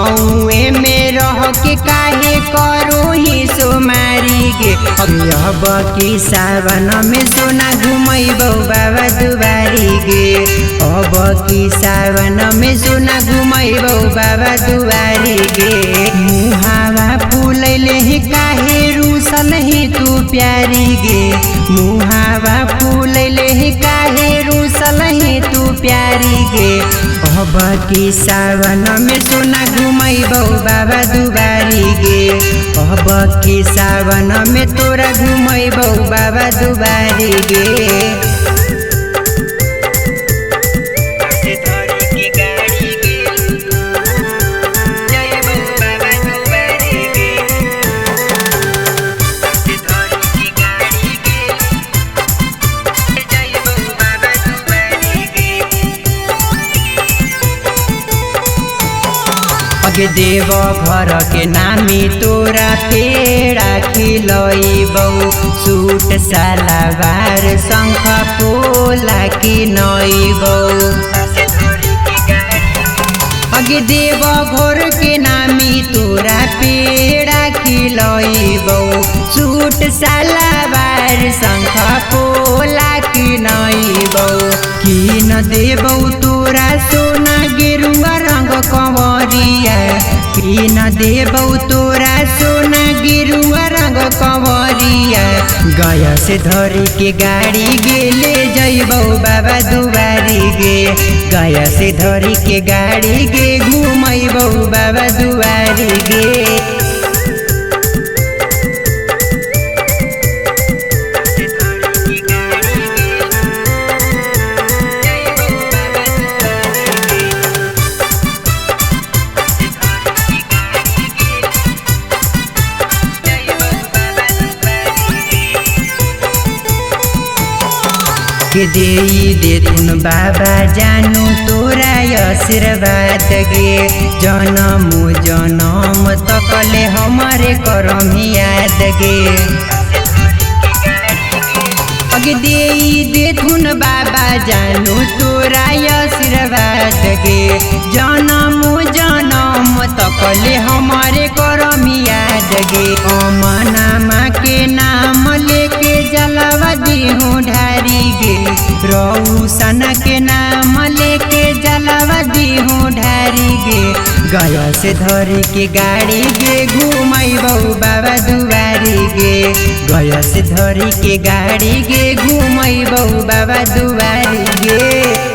गाँवे में रह के काहे करो ही सोमारी गे। अब की सावन में सोना घुमैबौ बाबा दुआरी गे। अब की सावन में सोना घुमैबौ बाबा दुआरी गे। मुहावा फूलैले ही काहे रूसल ही तू प्यारी गे। मुहावा फूलैले ही काहे रूसल ही तू प्यारी गे। अब की सावन में सोना घुमैबौ बाबा दुआरी गे। अब की सावन में तोरा घुमैबौ बाबा दुआरी गे। अगे देव घर के नामी तोरा पेड़ा खिलैबौ। सूट सलवार शंख पोला किनैबौ। अगे देव घर के नामी तोरा पेड़ा खिलैबौ। सूट सलवार शंख पोला किनैबौ। किन देबौ तोरा सोना गेरुआ रंग कंवरिया। किन देबौ तोरा सोना गेरुआ रंग कंवरिया। गया से धरी के गाड़ी गे ले जइबौ बाबा दुआरी गे। गया से धरी के गाड़ी गे घुमैबौ बाबा दुआरी गे। के देथुन बाबा जानु तोरा आशीर्वाद गे। जनम जनम तकले हमारे करम याद गे। अगे देथुन बाबा जानु तोरा आशीर्वाद गे। जनम जनम तकले हमारे करम याद गे। अमनामा के नाम लेके जलवा देहु ढारी गे। रौशन के नाम लेके जलवा देहु ढारी गे। गया से धरी के गाड़ी गे घुमैबौ बाबा दुआरी गे। गया से धरी के गाड़ी गे घुमैबौ बाबा दुआरी गे।